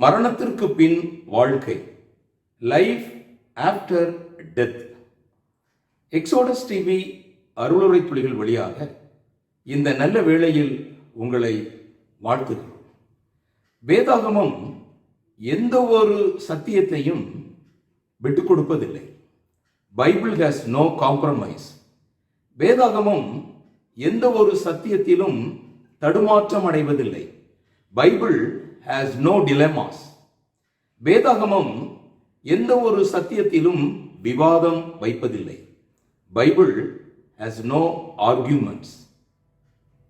மரணத்திற்கு பின் வாழ்க்கை, life after death. Exodus TV அருளுரை துளிகள் வழியாக இந்த நல்ல வேளையில் உங்களை வாழ்த்துகிறோம். வேதாகமம் எந்த ஒரு சத்தியத்தையும் விட்டுக் கொடுப்பதில்லை. Bible has no compromise. வேதாகமம் எந்த ஒரு சத்தியத்திலும் தடுமாற்றம் அடைவதில்லை. Bible has no dilemmas. வேதாகமம் எந்த ஒரு சத்தியத்திலும் விவாதம் வைப்பதில்லை. Bible has no arguments.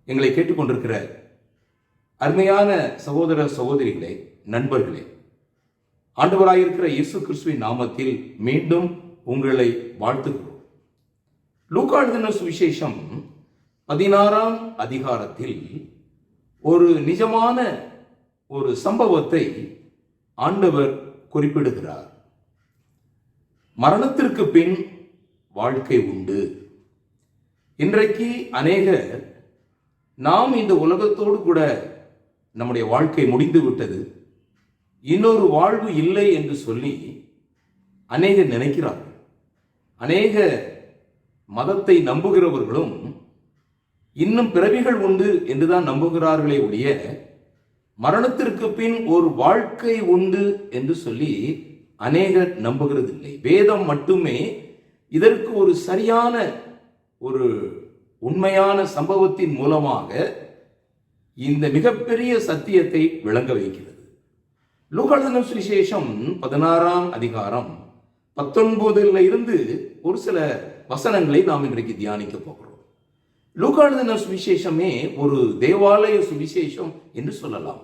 எங்களை கேட்டுக்கொண்டிருக்கிற அருமையான சகோதர சகோதரிகளே, நண்பர்களே, ஆண்டவராயிருக்கிற இயேசு கிறிஸ்துவின் நாமத்தில் மீண்டும் உங்களை வாழ்த்துகிறோம். லூக்கா எழுதின சுவிசேஷம் 16ஆம் அதிகாரத்தில் ஒரு நிஜமான ஒரு சம்பவத்தை ஆண்டவர் குறிப்பிடுகிறார். மரணத்திற்கு பின் வாழ்க்கை உண்டு. இன்றைக்கு அநேகர் நாம் இந்த உலகத்தோடு கூட நம்முடைய வாழ்க்கை முடிந்து விட்டது, இன்னொரு வாழ்வு இல்லை என்று சொல்லி அநேகர் நினைக்கிறார்கள். அநேக மதத்தை நம்புகிறவர்களும் இன்னும் பிறவிகள் உண்டு என்றுதான் நம்புகிறார்களே ஒழிய மரணத்திற்கு பின் ஒரு வாழ்க்கை உண்டு என்று சொல்லி அநேகர் நம்புகிறதில்லை. வேதம் மட்டுமே இதற்கு ஒரு சரியான ஒரு உண்மையான சம்பவத்தின் மூலமாக இந்த மிகப்பெரிய சத்தியத்தை விளங்க வைக்கிறது. லூக்கா எழுதின சுவிசேஷம் 16ஆம் அதிகாரம் 19 இருந்து ஒரு சில வசனங்களை நாம் இன்றைக்கு தியானிக்க போகிறோம். லூக்கா எழுதின சுவிசேஷமே ஒரு தேவாலய சுவிசேஷம் என்று சொல்லலாம்.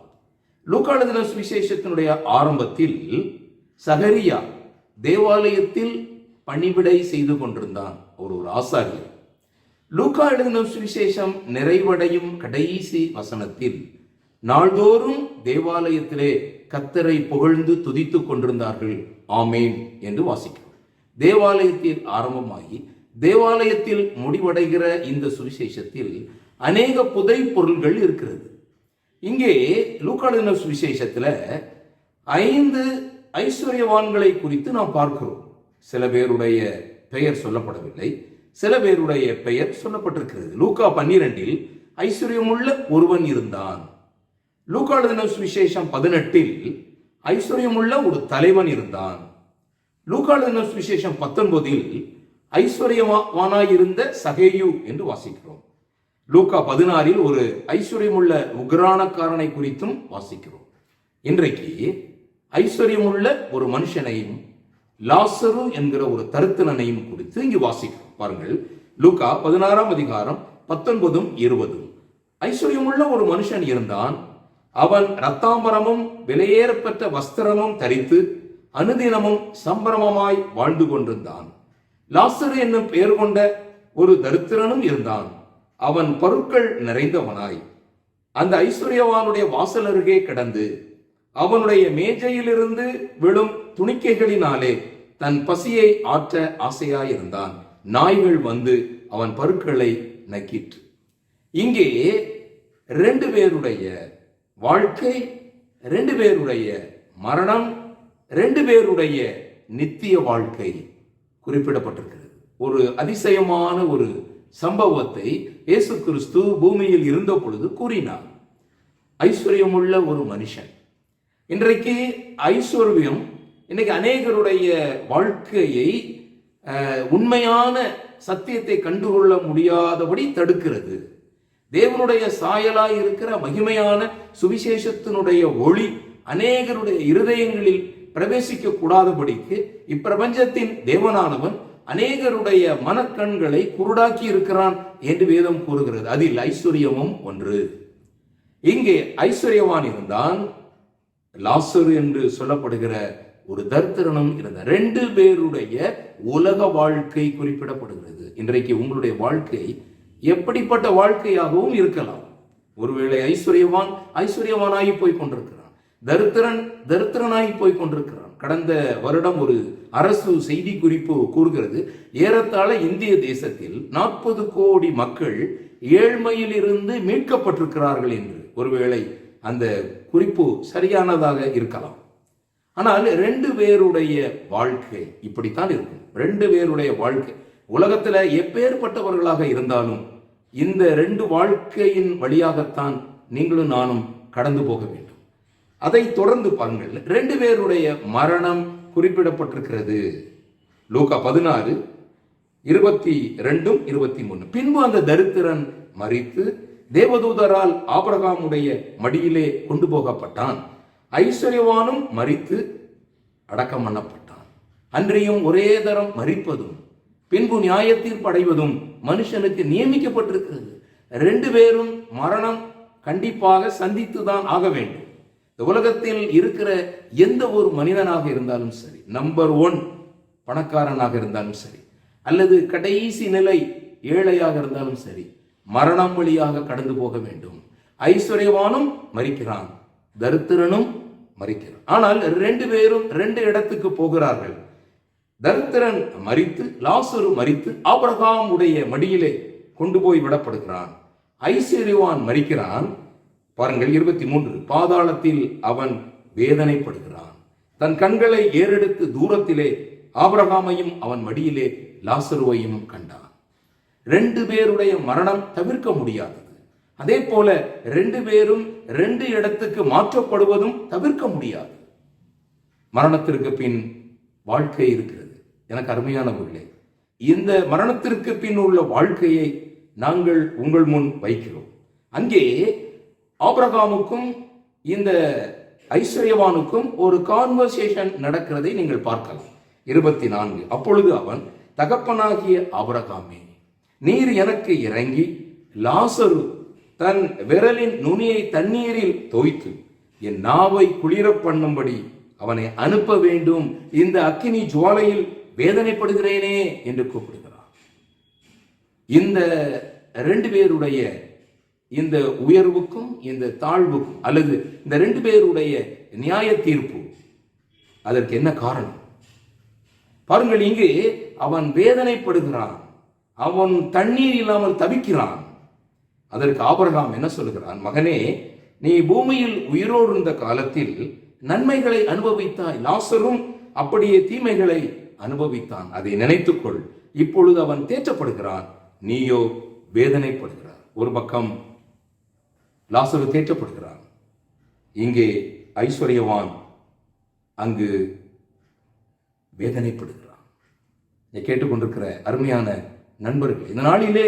லூக்கா எழுதின சுவிசேஷத்தினுடைய ஆரம்பத்தில் சகரியா தேவாலயத்தில் பணிவிடை செய்து கொண்டிருந்தான், ஒரு ஆசாரியர். லூக்கா எழுதின சுவிசேஷம் நிறைவடையும் கடைசி வசனத்தில் நாள்தோறும் தேவாலயத்திலே கர்த்தரை புகழ்ந்து துதித்துக் கொண்டிருந்தார்கள், ஆமேன் என்று வாசிக்கிறோம். தேவாலயத்தில் ஆரம்பமாகி தேவாலயத்தில் முடிவடைகிற இந்த சுவிசேஷத்தில் அநேக புதை பொருள்கள் இருக்கிறது. இங்கே லூக்கா எழுதின சுவிசேஷத்தில் 5 ஐஸ்வர்யவான்களை குறித்து நாம் பார்க்கிறோம். சில பேருடைய பெயர் சொல்லப்படவில்லை, சில பேருடைய பெயர் சொல்லப்பட்டிருக்கிறது. லூக்கா 12 ஐஸ்வர்யமுள்ள ஒருவன் இருந்தான். லூக்கா எழுதின சுவிசேஷம் 18 ஐஸ்வர்யமுள்ள ஒரு தலைவன் இருந்தான். லூக்கா எழுதின சுவிசேஷம் 19 ஐஸ்வர்யவானாயிருந்த சகேயு என்று வாசிக்கிறோம். லூக்கா 16 ஒரு ஐஸ்வர்யமுள்ள உக்ரானக்காரனை குறித்தும் வாசிக்கிறோம். இன்றைக்கு ஐஸ்வர்யமுள்ள ஒரு மனுஷனையும் லாசரு என்கிற ஒரு தருத்திரனையும் குறித்து இங்கு வாசிக்கிறோம். பாருங்கள், லூக்கா 16ஆம் அதிகாரம் 19 20. ஐஸ்வர்யமுள்ள ஒரு மனுஷன் இருந்தான். அவன் இரத்தாம்பரமும் விலையேறப்பட்ட வஸ்திரமும் தரித்து அனுதினமும் சம்பிரமமாய் வாழ்ந்து கொண்டிருந்தான். லாசரு என்னும் பெயர் கொண்ட ஒரு தரித்திரனும் இருந்தான். அவன் பொருட்கள் நிறைந்தவனாய் அந்த ஐஸ்வர்யவானுடைய வாசல் அருகே கிடந்து அவனுடைய மேஜையிலிருந்து விழும் துணிக்கைகளினாலே தன் பசியை ஆற்ற ஆசையாயிருந்தான். நாய்கள் வந்து அவன் பருக்களை நக்கிற்று. இங்கே 2 பேருடைய வாழ்க்கை, 2 பேருடைய மரணம், 2 பேருடைய நித்திய வாழ்க்கை குறிப்பிடப்பட்டிருக்கிறது. ஒரு அதிசயமான ஒரு சம்பவத்தை இயேசு கிறிஸ்து பூமியில் இருந்த பொழுது கூறினார். ஐஸ்வர்யமுள்ள ஒரு மனுஷன். இன்றைக்கு ஐஸ்வர்யம் இன்னைக்கு அநேகருடைய வாழ்க்கையை உண்மையான சத்தியத்தை கண்டுகொள்ள முடியாதபடி தடுக்கிறது. தேவனுடைய சாயலாய் இருக்கிற மகிமையான சுவிசேஷத்தினுடைய ஒளி அநேகருடைய இருதயங்களில் பிரவேசிக்க கூடாதபடிக்கு இப்பிரபஞ்சத்தின் தேவனானவன் அநேகருடைய மனக்கண்களை குருடாக்கி இருக்கிறான் என்று வேதம் கூறுகிறது. அதில் ஐஸ்வர்யமும் ஒன்று. இங்கே ஐஸ்வர்யவான் இருந்தான், லாசரு என்று சொல்லப்படுகிற ஒரு தரித்திரனும் இருந்தார். 2 பேருடைய உலக வாழ்க்கை குறிப்பிடப்படுகிறது. இன்றைக்கு உங்களுடைய வாழ்க்கை எப்படிப்பட்ட வாழ்க்கையாகவும் இருக்கலாம். ஒருவேளை ஐஸ்வர்யவானாகி போய் கொண்டிருக்கிறான், தரித்திரனாகி போய் கொண்டிருக்கிறான். கடந்த வருடம் ஒரு அரசு செய்தி குறிப்பு கூறுகிறது, ஏறத்தாழ இந்திய தேசத்தில் 40 கோடி மக்கள் ஏழ்மையிலிருந்து மீட்கப்பட்டிருக்கிறார்கள் என்று. ஒருவேளை அந்த குறிப்பு சரியானதாக இருக்கலாம். ஆனால் ரெண்டு பேருடைய வாழ்க்கை இப்படித்தான் இருக்கும். ரெண்டு பேருடைய வாழ்க்கை உலகத்துல எப்பேற்பட்டவர்களாக இருந்தாலும் இந்த ரெண்டு வாழ்க்கையின் வழியாகத்தான் நீங்களும் நானும் கடந்து போக வேண்டும். அதை தொடர்ந்து பாருங்கள், ரெண்டு பேருடைய மரணம் குறிப்பிடப்பட்டிருக்கிறது. லூக்கா 16:22-23. பின்பு அந்த தரித்திரன் மரித்து தேவதூதரால் ஆபிரகாமுடைய மடியிலே கொண்டு போகப்பட்டான். ஐஸ்வர்யவானும் மரித்து அடக்கம் பண்ணப்பட்டான். அன்றையும் ஒரே தரம் மரிப்பதும் பின்பு நியாயத்தீர்ப்பு அடைவதும் மனுஷனுக்கு நியமிக்கப்பட்டிருக்கிறது. ரெண்டு பேரும் மரணம் கண்டிப்பாக சந்தித்துதான் ஆக வேண்டும். இந்த உலகத்தில் இருக்கிற எந்த ஒரு மனிதனாக இருந்தாலும் சரி, நம்பர் 1 பணக்காரனாக இருந்தாலும் சரி, அல்லது கடைசி நிலை ஏழையாக இருந்தாலும் சரி, மரணம் வழியாக கடந்து போக வேண்டும். ஐஸ்வர்யவானும் மரிக்கிறான், தரித்திரனும் மரிக்கிறான். ஆனால் ரெண்டு பேரும் ரெண்டு இடத்துக்கு போகிறார்கள். தரித்திரன் மரித்து, லாசரு மரித்து ஆபிரகாமுடைய மடியிலே கொண்டு போய் விடப்படுகிறான். ஐஸ்வர்யவான் மரிக்கிறான். பாருங்கள் 23. பாதாளத்தில் அவன் வேதனைப்படுகிறான். தன் கண்களை ஏறெடுத்து தூரத்திலே ஆபிரகாமையும் அவன் மடியிலே லாசருவையும் கண்டான். ரெண்டு பேருடைய மரணம் தவிர்க்க முடியாதது. அதே போல ரெண்டு பேரும் ரெண்டு இடத்துக்கு மாற்றப்படுவதும் தவிர்க்க முடியாது. மரணத்திற்கு பின் வாழ்க்கை இருக்கிறது. எனக்கு அருமையானவர்களே, இந்த மரணத்திற்கு பின் உள்ள வாழ்க்கையை நாங்கள் உங்கள் முன் வைக்கிறோம். அங்கே ஆபிரகாமுக்கும் இந்த ஐஸ்வர்யவானுக்கும் ஒரு கான்வர்சேஷன் நடக்கிறதை நீங்கள் பார்க்கலாம். 24. அப்பொழுது அவன், தகப்பனாகிய ஆபிரகாமே, நீர் எனக்கு இறங்கி லாசரு தன் விரலின் நுனியை தண்ணீரில் தோய்த்து என் நாவை குளிர பண்ணும்படி அவனை அனுப்ப வேண்டும். இந்த அக்கினி ஜுவாலையில் வேதனைப்படுகிறேனே என்று கூப்பிடுகிறான். இந்த ரெண்டு பேருடைய இந்த உயர்வுக்கும் இந்த தாழ்வுக்கும், அல்லது இந்த ரெண்டு பேருடைய நியாய தீர்ப்பு, அதற்கு என்ன காரணம்? பாருங்கள், இங்கு அவன் வேதனைப்படுகிறான், அவன் தண்ணீர் இல்லாமல் தவிக்கிறான். அதற்கு ஆபிரகாம் என்ன சொல்லுகிறான்? மகனே, நீ பூமியில் உயிரோடு இருந்த காலத்தில் நன்மைகளை அனுபவித்தாய், லாசரும் அப்படியே தீமைகளை அனுபவித்தான். அதை நினைத்துக்கொள். இப்பொழுது அவன் தேற்றப்படுகிறான், நீயோ வேதனைப்படுகிறார். ஒரு பக்கம் லாசரு தேற்றப்படுகிறான், இங்கே ஐஸ்வர்யவான் அங்கு வேதனைப்படுகிறான். கேட்டுக்கொண்டிருக்கிற அருமையான நண்பர்கள், இந்த நாளிலே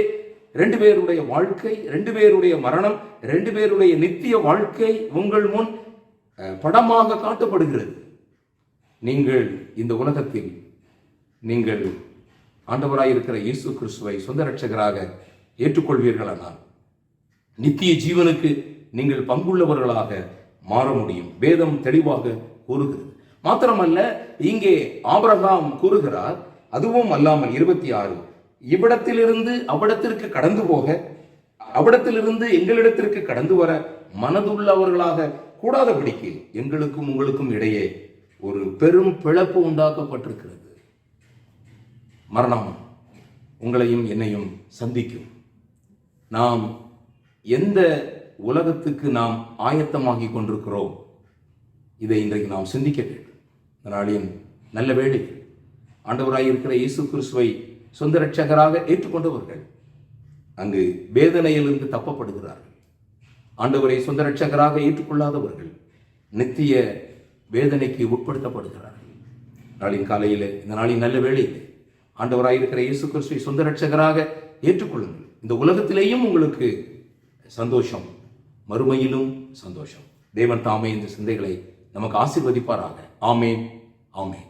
ரெண்டு பேருடைய வாழ்க்கை, ரெண்டு பேருடைய மரணம், ரெண்டு பேருடைய நித்திய வாழ்க்கை உங்கள் முன் படமாக காட்டப்படுகிறது. நீங்கள் இந்த உலகத்தில் நீங்கள் ஆண்டவராயிருக்கிற இயேசு கிறிஸ்துவை சொந்த இரட்சகராக ஏற்றுக்கொள்வீர்களானால் நித்திய ஜீவனுக்கு நீங்கள் பங்குள்ளவர்களாக மாற முடியும். வேதம் தெளிவாக கூறுகிறது. மாத்திரமல்ல, இங்கே ஆபிரகாம் கூறுகிறார், அதுவும் அல்லாமல் 26, இவ்விடத்திலிருந்து அவ்விடத்திற்கு கடந்து போக, அவ்விடத்திலிருந்து எங்களிடத்திற்கு கடந்து வர மனதுள்ளவர்களாக கூடாதபடிக்கு எங்களுக்கும் உங்களுக்கும் இடையே ஒரு பெரும் பிளப்பு உண்டாக்கப்பட்டிருக்கிறது. மரணம் உங்களையும் என்னையும் சந்திக்கும். நாம் எந்த உலகத்துக்கு நாம் ஆயத்தமாகி கொண்டிருக்கிறோம், இதை இன்றைக்கு நாம் சிந்திக்க வேண்டும். நாளின் நல்ல வேளை ஆண்டவராயிருக்கிற இயேசு கிறிஸ்துவை சொந்த இரட்சகராக ஏற்றுக்கொண்டவர்கள் அங்கு வேதனையிலிருந்து தப்பப்படுகிறார்கள். ஆண்டவரை சொந்த இரட்சகராக ஏற்றுக்கொள்ளாதவர்கள் நித்திய வேதனைக்கு உட்படுத்தப்படுகிறார்கள். நாளின் காலையில், இந்த நாளின் நல்ல வேளையில் ஆண்டவராயிருக்கிற இயேசு கிறிஸ்துவை சொந்த இரட்சகராக ஏற்றுக்கொள்ளுங்கள். இந்த உலகத்திலேயும் உங்களுக்கு சந்தோஷம், மறுமையிலும் சந்தோஷம். தேவன் தாமே இந்த சிந்தைகளை நமக்கு ஆசீர்வதிப்பாராக. ஆமேன், ஆமேன்.